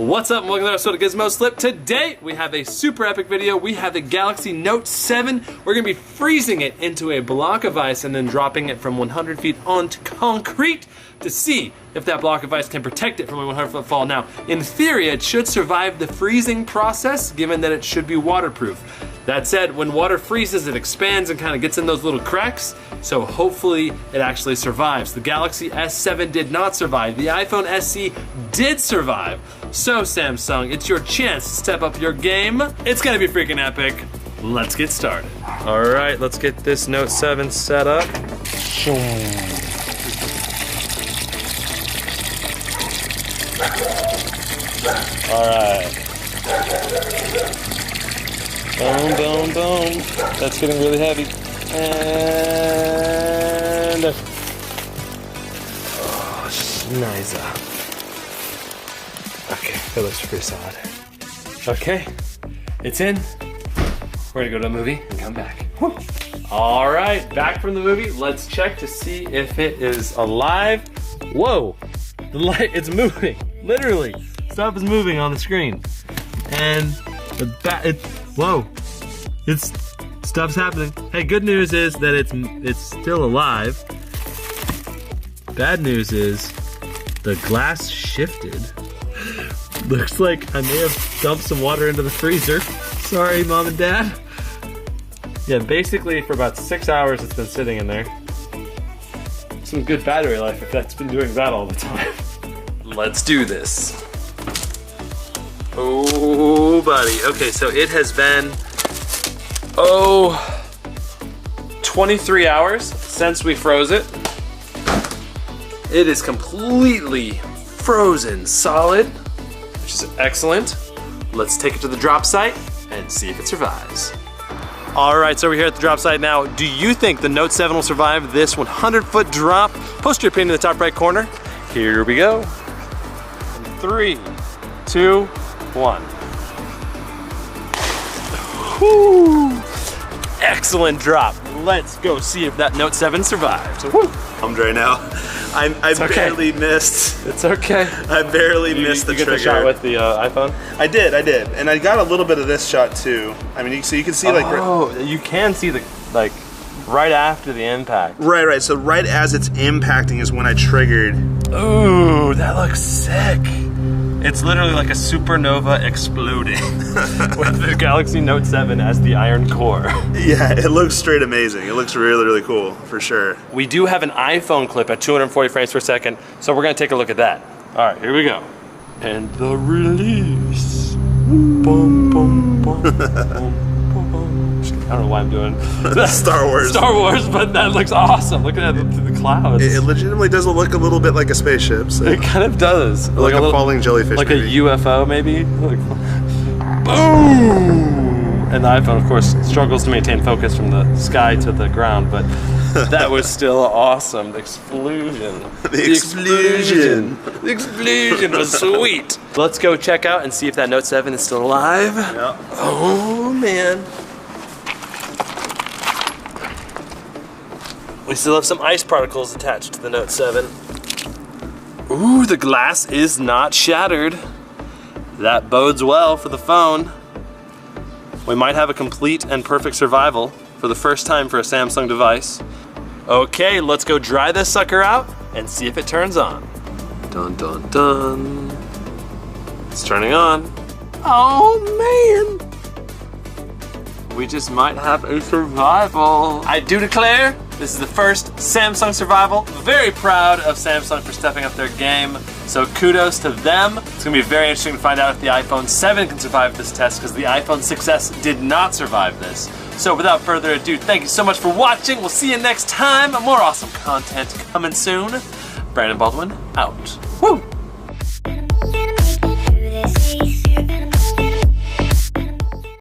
What's up and welcome to another episode of Gizmo Slip. Today we have a super epic video. We have the Galaxy Note 7. We're going to be freezing it into a block of ice and then dropping it from 100 feet onto concrete to see if that block of ice can protect it from a 100-foot fall. Now, in theory, it should survive the freezing process given that it should be waterproof. That said, when water freezes, it expands and kind of gets in those little cracks, so hopefully it actually survives. The Galaxy S7 did not survive. The iPhone SE did survive. So Samsung, it's your chance to step up your game. It's gonna be freaking epic. Let's get started. All right, let's get this Note 7 set up. All right. Boom, boom, boom. That's getting really heavy. And oh, nice. Okay, that looks pretty solid. Okay, it's in. We're gonna go to a movie and come back. Woo. All right, back from the movie. Let's check to see if it is alive. Whoa, the light, it's moving. Literally, stuff is moving on the screen. And whoa, stuff's happening. Hey, good news is that it's still alive. Bad news is the glass shifted. Looks like I may have dumped some water into the freezer. Sorry, Mom and Dad. Yeah, basically for about 6 hours it's been sitting in there. Some good battery life if that's been doing that all the time. Let's do this. Oh, buddy. Okay, so it has been, 23 hours since we froze it. It is completely frozen solid, which is excellent. Let's take it to the drop site and see if it survives. All right, so we're here at the drop site now. Do you think the Note 7 will survive this 100-foot drop? Post your opinion in the top right corner. Here we go. 3, 2, 1. Woo! Excellent drop. Let's go see if that Note 7 survives. Woo! I'm right now. I barely missed. It's okay. I barely missed the trigger. You get the shot with the iPhone? I did, and I got a little bit of this shot too. I mean, so you can see like. Oh, you can see the right after the impact. Right. So right as it's impacting is when I triggered. Ooh, that looks sick. It's literally like a supernova exploding with the Galaxy Note 7 as the iron core. Yeah, it looks straight amazing. It looks really, really cool, for sure. We do have an iPhone clip at 240 frames per second, so we're gonna take a look at that. All right, here we go. And the release. Boom, boom, boom, boom, boom. I don't know why I'm doing Star Wars. Star Wars, but that looks awesome. Look at that through the clouds. It legitimately does look a little bit like a spaceship. So. It kind of does. Like a falling jellyfish. Like maybe. a UFO, maybe. Boom! And the iPhone, of course, struggles to maintain focus from the sky to the ground, but that was still awesome. The explosion. The explosion. The explosion was sweet. Let's go check out and see if that Note 7 is still alive. Yeah. Oh, man. We still have some ice particles attached to the Note 7. Ooh, the glass is not shattered. That bodes well for the phone. We might have a complete and perfect survival for the first time for a Samsung device. Okay, let's go dry this sucker out and see if it turns on. Dun, dun, dun. It's turning on. Oh, man. We just might have a survival. I do declare this is the first Samsung survival. Very proud of Samsung for stepping up their game. So kudos to them. It's gonna be very interesting to find out if the iPhone 7 can survive this test because the iPhone 6S did not survive this. So without further ado, thank you so much for watching. We'll see you next time. More awesome content coming soon. Brandon Baldwin out. Woo!